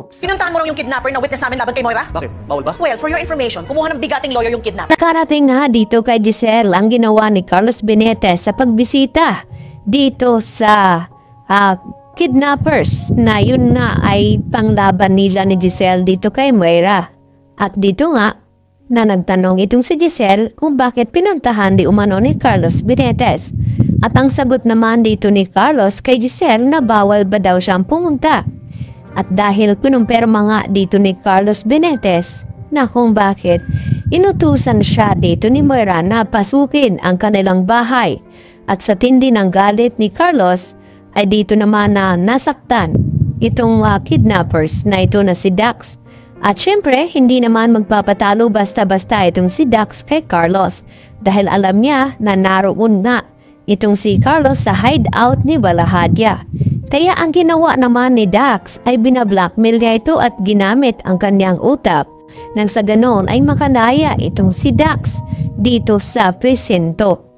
Pinuntahan mo raw yung kidnapper na witness namin laban kay Moira? Bakit? Bawal ba? Well, for your information, kumuha ng bigating lawyer yung kidnapper. Nakarating nga dito kay Giselle ang ginawa ni Carlos Benitez sa pagbisita dito sa kidnappers na yun nga ay panglaban nila ni Giselle dito kay Moira. At dito nga na nagtanong itong si Giselle kung bakit pinuntahan di umano ni Carlos Benitez. At ang sagot naman dito ni Carlos kay Giselle na bawal ba daw siyang pumunta. At dahil kinumpirma nga dito ni Carlos Benitez na kung bakit inutusan siya dito ni Moira na pasukin ang kanilang bahay. At sa tindi ng galit ni Carlos ay dito naman na nasaktan itong kidnappers na ito na si Dax. At syempre hindi naman magpapatalo basta-basta itong si Dax kay Carlos dahil alam niya na naroon nga itong si Carlos sa hideout ni Balahadya. Kaya ang ginawa naman ni Dax ay binablockmail niya ito at ginamit ang kanyang utak nang sa ganon ay makanaya itong si Dax dito sa presinto.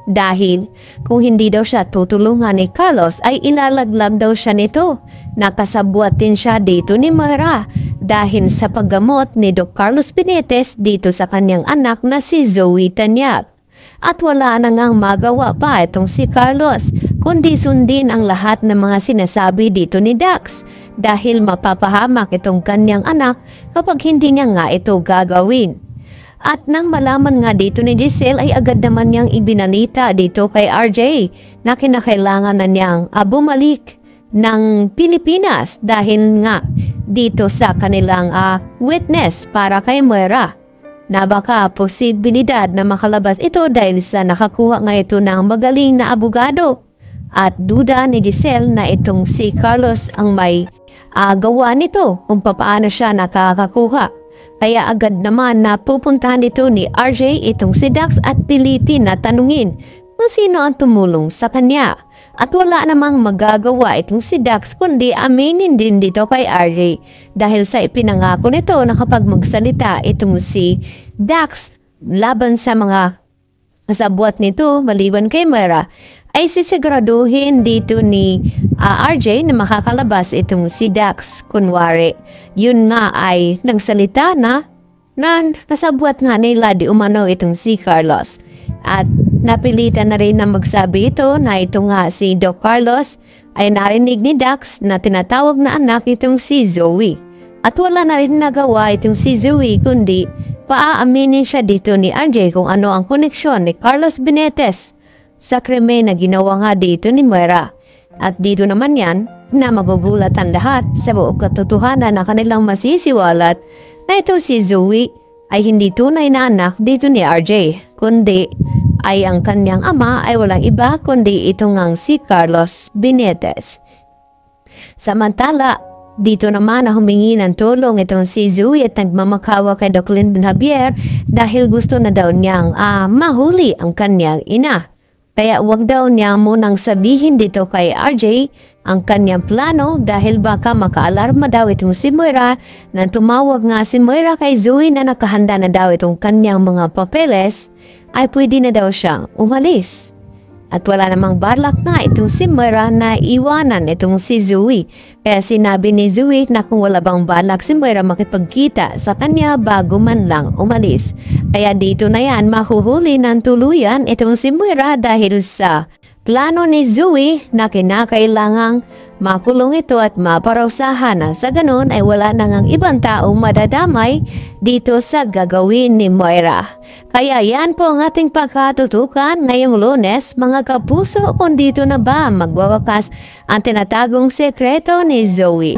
Dahil kung hindi daw siya tutulungan ni Carlos ay ilalaglag daw siya nito. Nakasabwat din siya dito ni Moira dahil sa paggamot ni Doc Carlos Benitez dito sa kanyang anak na si Zoe Tanyac. At wala na ngang magawa pa itong si Carlos kundi sundin ang lahat ng mga sinasabi dito ni Dax dahil mapapahamak itong kanyang anak kapag hindi niya nga ito gagawin. At nang malaman nga dito ni Giselle ay agad naman niyang ibinalita dito kay RJ na kinakailangan na niyang bumalik ng Pilipinas dahil nga dito sa kanilang witness para kay Moira. Na baka posibilidad na makalabas ito dahil sa nakakuha nga ito ng magaling na abogado. At duda ni Giselle na itong si Carlos ang may gawa nito kung paano siya nakakakuha. Kaya agad naman na pupuntahan ito ni RJ itong si Dax at pilitin na tanungin kung sino ang tumulong sa kanya. At wala namang magagawa itong si Dax kundi aminin din dito kay RJ dahil sa ipinangako nito na kapag magsalita itong si Dax laban sa mga kasabwat nito maliban kay Moira ay sisiguraduhin dito ni RJ na makakalabas itong si Dax. Kunwari, yun nga ay nagsalita na kasabwat nga nila di umano itong si Carlos. At napilitan na rin na magsabi ito na ito nga si Doc Carlos ay narinig ni Dax na tinatawag na anak itong si Zoe. At wala na rin nagawa itong si Zoe kundi paaaminin siya dito ni RJ kung ano ang koneksyon ni Carlos Benitez sa krimen na ginawa nga dito ni Moira. At dito naman yan na magugulat ang lahat sa buong katotohanan na kanilang masisiwalat na ito si Zoe ay hindi tunay na anak dito ni RJ kundi ay ang kanyang ama ay walang iba kundi ito ngang si Carlos Benitez. Samantala, dito naman na humingi ng tulong itong si Zoe at nagmamakawa kay Doc Lyndon Javier dahil gusto na daw niyang mahuli ang kanyang ina. Kaya wag daw niya munang sabihin dito kay RJ ang kanyang plano dahil baka makaalarma daw itong si Moira na tumawag nga si Moira kay Zoe na nakahanda na daw itong kanyang mga papeles ay pwede na daw siyang umalis. At wala namang balak na itong si Moira na iwanan itong si Zoe. Kaya sinabi ni Zoe na kung wala bang balak si Moira makipagkita sa kanya bago man lang umalis. Kaya dito na yan mahuhuli ng tuluyan itong si Moira dahil sa plano ni Zoe na kinakailangang makulong ito at maparusahan na sa ganun ay wala nang ibang taong madadamay dito sa gagawin ni Moira. Kaya yan po ang ating pagkatutukan ngayong Lunes mga kapuso kung dito na ba magwawakas ang tinatagong sekreto ni Zoe.